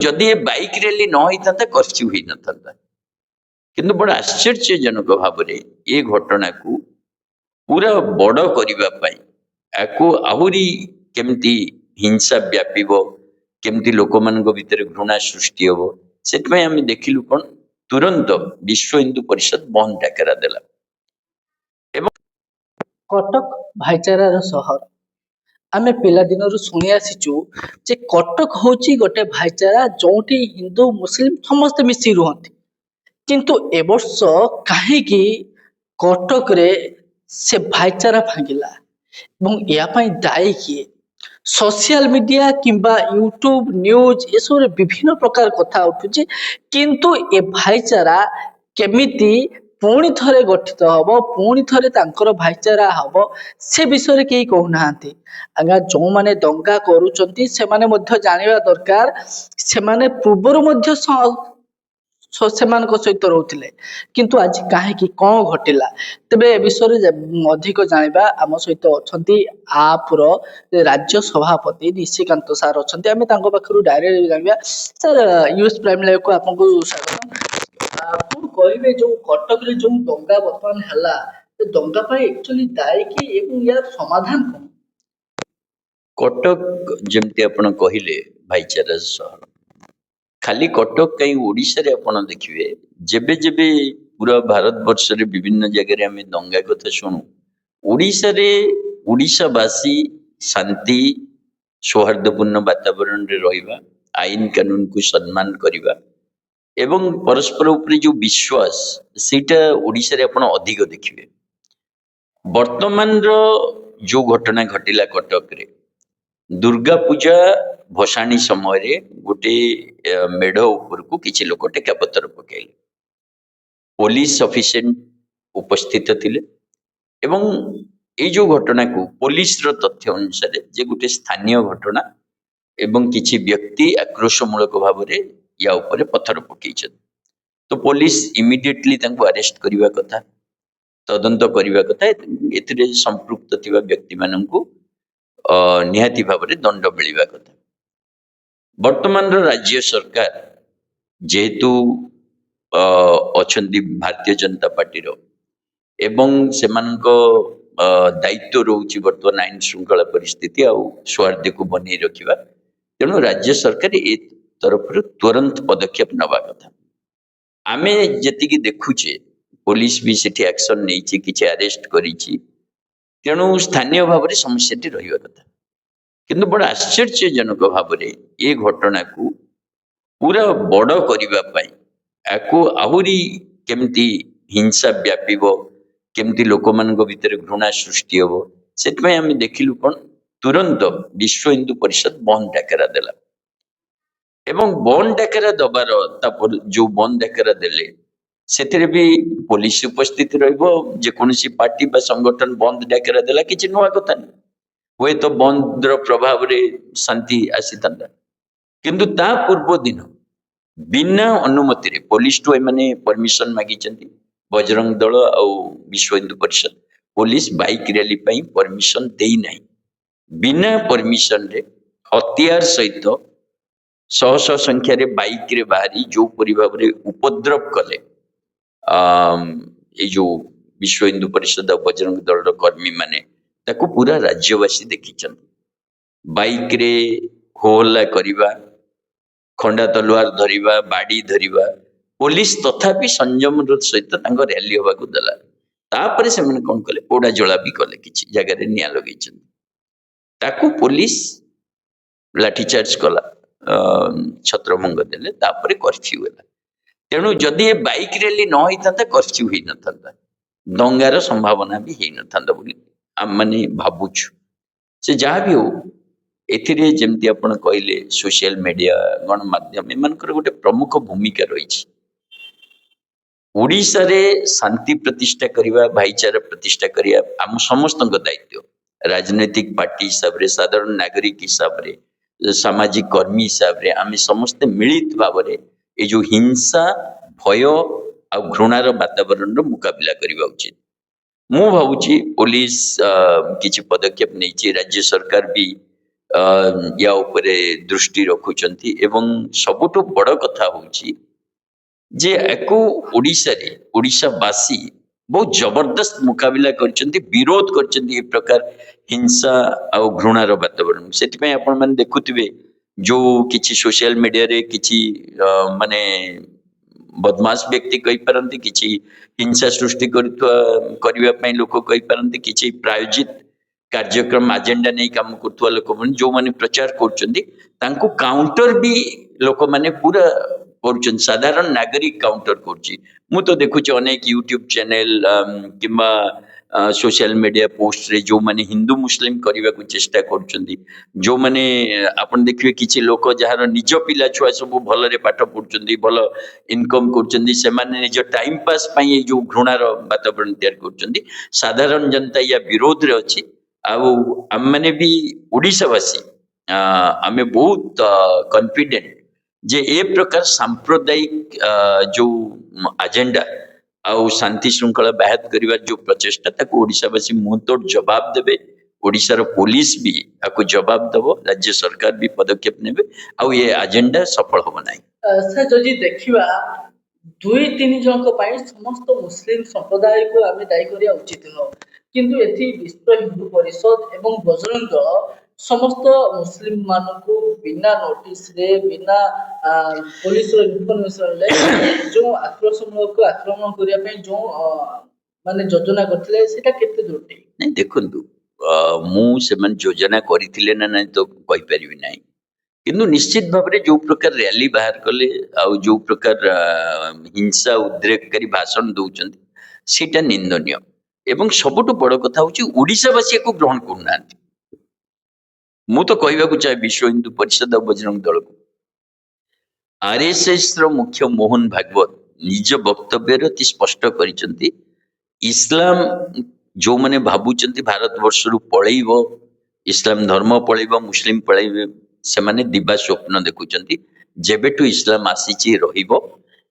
जदि ये bike rally न होता कर्फ्यू हो न था किंतु बड़ आश्चर्यजनक भाव में ये घटना को पूरा बड़ करने आहरी केमती हिंसा व्यापीब केमती लोक मान भीतर घृणा सृष्टि हम से आम देखिलु कौन तुरंत विश्व हिंदू परिषद बंद डाकरा देला। कटक भाईचारार सहर आमे पिला दिनरु सुनी आसीचु जे कटक होची गोटे भाईचारा जोटी हिंदू मुस्लिम समस्त मिसी रुहंती किंतु ए वर्ष काहेकि कटक रे से भाईचारा भांगिला ଏବଂ या ପାଇଁ ଦାୟୀ କିଏ? सोशल मीडिया किंबा यूट्यूब न्यूज ये सब विभिन्न प्रकार कथा उठुची किंतु ए भाईचारा केमिति पुणी थरे गठित हब पुणी थरे तांकर भाईचारा हब से विषय केही कहूनाहांती। आज्ञा जो माने दंगा करूचंती सेमाने मध्य जानिबा दरकार सेमाने पूर्वरु मध्य सेमानक सहित रहुथिले किंतु आज काहेकि कौन घटिला तेबे ए विषय अधिक जानिबा आम सहित अछंती आप रो राज्य सभापति निशिकांत सार अछंती आमे तांको पाखरु डायरेक्ट जानिबा। सर यूएस प्राइम लाइव को आपनको स्वागत। आपण कहबे जो कटक रे जो दंगा वर्तमान हला ते दंगा पाई एक्चुअली दायी कि एवं यार समाधान कोन? कटक जमती आपण कहिले भाईचारा सहर खाली कटक कहीं ओडिशा रे आपण देखिए जेबे जेबे पूरा भारत वर्ष रे विभिन्न जगह आम दंगा कथा शुणु ओडिशा रे ओडिशावासी शांति सौहार्दपूर्ण वातावरण रे रहिबा आईन कानून को सम्मान करिबा एवं परस्पर उपरे जो विश्वास सेटा ओडिशा रे आपण अधिक देखिए। वर्तमान रो जो घटना घटिला कटक रे दुर्गा पूजा भसाणी समय गोटे मेढ़ उपर को किसी लोक टेका पत्थर पकेले पुलिस सफिशिएंट उपस्थित थिले एवं ये जो घटना को पुलिस रो तथ्य अनुसार जे गोटे स्थानीय घटना एवं किछि व्यक्ति आक्रोशमूलक भाव में या ऊपर पत्थर पकई तो पुलिस इमिडिएटली तांको अरेस्ट करने कथा तदंत करने कथा एथिरे संपृक्त थिबा व्यक्ति माननकु निहाती भाव में दंड मिलवा कथा। वर्तमान राज्य सरकार जेहेतु अछंती भारतीय जनता पार्टी रो एवं सेमानको दायित्व रोची वर्तमान आईन श्रृंखला परिस्थिति आ सौहार्द को बनी रखा तेणु राज्य सरकार ए तरफ तुरंत पदक्षेप नवा कथा। आमे जतिकी देखुचे पुलिस भी सेठी एक्शन नहीं किछि अरेस्ट करिछि तेणु स्थानीय भाव में समस्याटी रहिबा कथा किंतु बड़ आश्चर्यजनक भाव में ये घटना को पूरा बड़ करने आहरी केमती हिंसा व्यापीब केमती लोक मान भीतर घृणा सृष्टि हम से आम देखिलु कौन तुरंत विश्व हिंदू परिषद बंद डाकरा देला एवं बंद डाकरा दबार जो बंद डाकरा देले से भी पुलिस उपस्थित रकोसी पार्टी बा संगठन बंद डाकरा देला किसी नुआ कथा नहीं हुए तो बंद प्रभाव रे शांति आसी था किंतु ता पूर्व दिन बिना अनुमति रे पुलिस टू एमाने परमिशन मागी बजरंग दल आ विश्व Hindu Parishad police bike rally पाई परमिशन देई नहीं बिना परमिशन रे हथियार सहित शह शह संख्या रे बाइक रे बाहरी जो परि भाव रे उपद्रव कले ये जो विश्व हिंदू परिषद और बजरंग दल कर्मी माने ताको पूरा राज्यवासी देखी बाइक रे होहल्ला करिबा खंडा तलवार धरिबा बाड़ी धरिबा पुलिस तथापि संयम सहित रैली होगा देला तापर से मैंने कौन कले पोड़ा जला भी कले किसी जगह निया लगे ताकू पुलिस लाठीचार्ज कला छत्रभंग देले तापर कर्फ्यू है तेणु जदि ये बाइक रैली न होता कर्फ्यू हो न था दंगार संभावना भी हो न था बोली आम मैंने भावुछु से जहाँ भी हो एथिरे जेमती आपण कहले सोशल मीडिया गणमाध्यम एमानकर गोटे प्रमुख भूमिका रही ओडिशा रे शांति प्रतिष्ठा करिबा भाईचारा प्रतिष्ठा करिया आम समस्त दायित्व राजनैतिक पार्टी हिसाब रे साधारण नागरिक हिसाब रे सामाजिक कर्मी हिसाब रे आम समस्ते मिलित भाव में ये जो हिंसा भय आ घृणार वातावरण मुकाबला करवा उचित मु भावुची पुलिस किछि पदक्षेप नहीं राज्य सरकार भी या उपरे दृष्टि रखुचंती एवं सबुठु बड़ कथा होची जे एको ओडिशावासी बहुत जबरदस्त मुकाबिला करचंती विरोध करचंती ए प्रकार हिंसा आ घृणार वातावरण से आपण मैंने देखुथिबे जो किछि सोशल मीडिया रे किछि माने बदमाश व्यक्ति कही पारती किछि हिंसा सृष्टि करने ପାଇଁ लोक कही पारती किछि प्रायोजित कार्यक्रम एजेंडा नहीं काम करथुवा लोक जो माने प्रचार करचंती तांको काउंटर भी लोक माने पूरा କରୁଛନ୍ତି ସାଧାରଣ ନାଗରିକ କାଉଣ୍ଟର କରୁଛି ମୁଁ ତ ଦେଖୁଛି ଅନେକ ୟୁଟ୍ୟୁବ ଚ୍ୟାନେଲ କିମ୍ବା सोशल मीडिया पोस्ट रे जो माने हिंदू मुस्लिम करने को चेष्टा करछंती जो माने आपण देखिए किछि लोक जहार निज पिला छुआ सब भल पाठ पढ़ुचंती भल इनकम करछंती से माने निज टाइम पास पई जो घृणार वातावरण तैयार करछंती साधारण जनता या विरोध रे अछि आउ हम माने भी ओडिशावासी आमे बहुत कॉन्फिडेंट जे ए प्रकार सांप्रदायिक जो एजेंडा आउ शांति श्रृंखला ब्याहत करिवार जो प्रचेष्टा ताको ओडिशावासी मुंहतोड़ जवाब देबे ओडिशार पुलिस भी आपको जवाब दबो राज्य सरकार भी पदक्षेप नेबे आउ ये एजेंडा सफल होबो नाही। सर जदि देखिबा दुई तीन जनक पाई समस्त मुस्लिम संप्रदाय को आमे दायी करिया उचित न किंतु एथि विश्व हिंदू परिषद एवं बजरंग दल समस्त मुस्लिम मानकु बिना नोटिस रे बिना पुलिस रो इन्फॉर्मेशन ले जो आक्रोशमूलक आक्रमण करिया पई जो माने योजना करथिले सेटा केते दूरटे नहीं देखंतु मु सेमन योजना करिथिले ना नहीं तो कहि परिबि नाही किंतु निश्चित भाव में जो प्रकार रैली बाहर कले आउ जो प्रकार हिंसा उद्रेककारी भाषण दौरान सेटा निंदनीय एवं सबुठु बड़ कथा होची ओडिशावासी को ग्रहण करूनांती मु तो कहवाकू चाहे विश्व हिंदू परिषद और बजरंग दल को आरएसएस रो मुख्य मोहन भागवत निज वक्तव्य अति स्पष्ट करिसंती इस्लाम जो माने भाबुचंती भारत वर्ष रु पळैबो इस्लाम धर्म पळैबो मुस्लिम पळैबो से माने दिबा स्वप्न देखुचंती जेबेटू इस्लाम आसीची रहिबो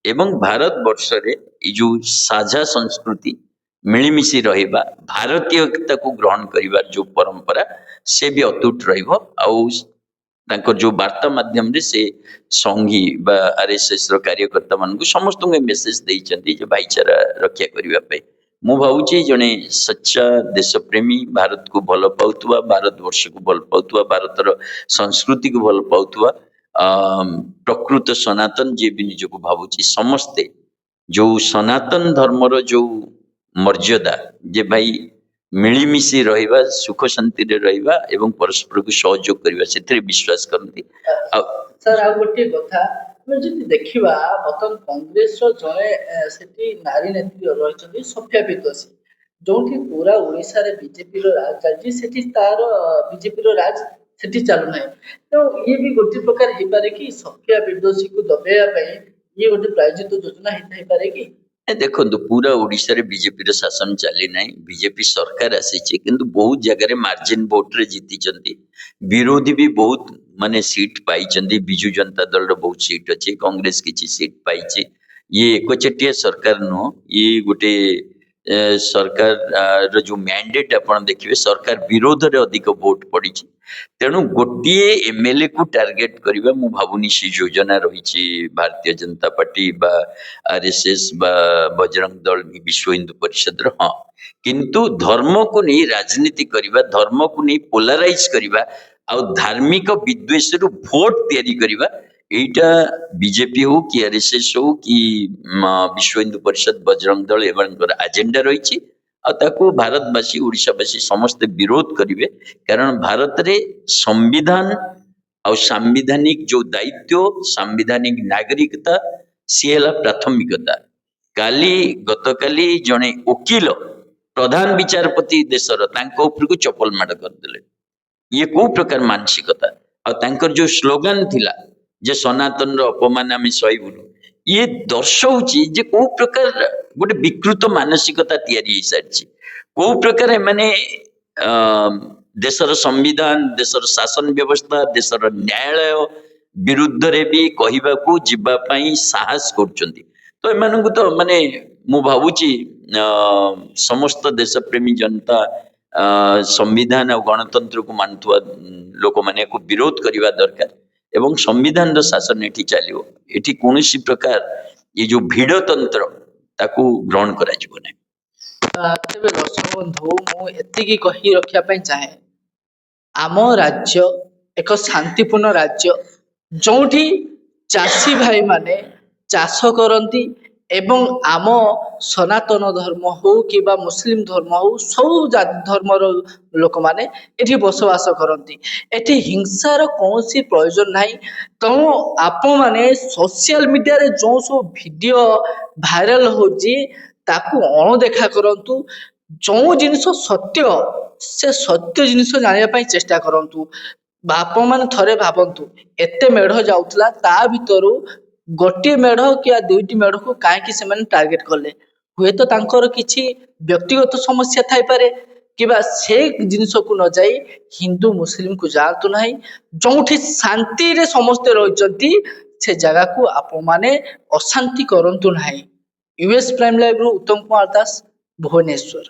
एवं भारत वर्ष रे ई जो साझा संस्कृति मिलीमिशी रहिबा भारतीयता को ग्रहण करिवार जो परंपरा से भी अतुट रहिबो आउ तांकर जो वार्ता माध्यम रे से संघी बा आरएसएस रो कार्यकर्ता मान को समस्त मेसेज देइचंती जे भाईचारा रक्षा करिवा पे मु भावुची जने सच्चा देशप्रेमी भारत को भल पाउतुवा भारत वर्ष को भल पाउतुवा भारतर संस्कृति को भल पाउतुवा प्रकृत सनातन जे भी निज को भावुची समस्ते जो सनातन धर्मर जो मर्यादा जे भाई मिलीमिशी रहिबा सुख शांति रे रहिबा एवं परस्पर को सहयोग करिबा सेथरे विश्वास करंती। सर आ गोटे कथा मैं जदि देखिबा बतन कांग्रेस रो जने सेठी नारी नेत्री रहिचंती सोफिया पितोसी जोठी पूरा ओडिसा रे बीजेपी रो राज चलची सेठी तार बीजेपी रो राज सेठी चालू नाही तो ये भी गोटे प्रकार हे पारे कि सोफिया पितोसी को दबेया पई ये गोटे प्रायोजित योजना हे पारे कि देखो पूरा ओडिशा रे बीजेपी रे शासन चली नाही बीजेपी सरकार आसीची किंतु बहुत जगह रे मार्जिन वोट रे जीती चंती विरोधी भी बहुत माने सीट पाई चंती बिजू जनता दल रो बहुत सीट अछि कांग्रेस किछि सीट पाइछि ये एकचेटिया सरकार नो ये गोटे सरकार रो जो मैंडेट आपण देखिबे सरकार विरोध रे अधिक वोट पड़िछि तेणु गोटे एमएलए को टार्गेट करबा मु भाबुनी सी योजना रहिछि भारतीय जनता पार्टी बा आरएसएस बा बजरंग दल विश्व हिंदू परिषद रो हां किंतु धर्म को नहीं राजनीति करबा धर्म को नहीं पोलराइज करबा आ धार्मिक विद्वेष रु वोट तैयारी करबा एटा बीजेपी हो कि आरएसएस हो कि विश्व हिंदू परिषद बजरंग दल एवं एजेंडा रहिछि ताको भारतवासी ओडिशावासी समस्त विरोध करिवे कारण भारत रे संविधान और सांविधानिक जो दायित्व सांविधानिक नागरिकता सी है प्राथमिकता काली गतकाली जने वकील प्रधान विचारपति देशर तांको ऊपर को चपल माड़ करदेले ये को प्रकार मानसिकता और तांकर जो स्लोगन थिला जे सनातन रो अपमान आमे सहिबुनु ये दर्शाउची जे को प्रकार गोटे विकृत मानसिकता तैयारी सारची को प्रकार माने देशर संविधान देशर शासन व्यवस्था देशर न्यायालय विरुद्ध रे भी कहिबा को जिबा पई साहस करचंती तो एमानकु तो माने मु भाबुची समस्त देश प्रेमी जनता संविधान और गणतंत्र को मानुवा लोक मैंने को विरोध करने दरकार एवं संविधान शासन एटी चलो एटी कौन प्रकार ये जो भिड़तंत्र ताकू ग्रहण करा जीवो नहीं। ତେବେ ଦର୍ଶକ ବନ୍ଧୁ ମୁଁ ଏତିକି କହି ରଖିବା ପାଇଁ ଚାହେଁ, ଆମ ରାଜ୍ୟ ଏକ ଶାନ୍ତିପୂର୍ଣ୍ଣ ରାଜ୍ୟ, ଯେଉଁଠି ଚାଷୀ ଭାଇମାନେ ଚାଷ କରନ୍ତି ଏବଂ ଆମ ସନାତନ ଧର୍ମ ହଉ କିମ୍ବା ମୁସଲିମ ଧର୍ମ ହଉ ସବୁ ଧର୍ମର ଲୋକମାନେ ଏଠି ବସବାସ କରନ୍ତି। ଏଠି ହିଂସାର କୌଣସି ପ୍ରয়োଜନ ନାହିଁ। ତେଣୁ ଆପଣମାନେ ସୋସିଆଲ ମିଡ଼ିଆରେ ଯେଉଁ ସବୁ ଭିଡ଼ିଓ ଭାଇରାଲ ହେଉଛି ତାକୁ ଅଣଦେଖା କରନ୍ତୁ। ଯେଉଁ ଜିନିଷ ସତ୍ୟ ସେ ସତ୍ୟ ଜିନିଷ ଜାଣିବା ପାଇଁ ଚେଷ୍ଟା କରନ୍ତୁ। ଆପଣମାନେ ଥରେ ଭାବନ୍ତୁ, ଏତେ ମେଢ଼ ଯାଉଥିଲା ତା ଭିତରୁ ଗୋଟିଏ ମେଢ଼ କିମ୍ବା ଦୁଇଟି ମେଢ଼କୁ କାହିଁକି ସେମାନେ ଟାର୍ଗେଟ କଲେ? ହୁଏତ ତାଙ୍କର କିଛି ବ୍ୟକ୍ତିଗତ ସମସ୍ୟା ଥାଇପାରେ କିମ୍ବା ସେ ଜିନିଷକୁ ନ ଯାଇ ହିନ୍ଦୁ ମୁସଲିମକୁ ଯାଆନ୍ତୁ ନାହିଁ। ଯେଉଁଠି ଶାନ୍ତିରେ ସମସ୍ତେ ରହିଛନ୍ତି ସେ ଜାଗାକୁ ଆପଣମାନେ ଅଶାନ୍ତି କରନ୍ତୁ ନାହିଁ। US prime live उତ୍ତम Kumar Das Bhubaneswar.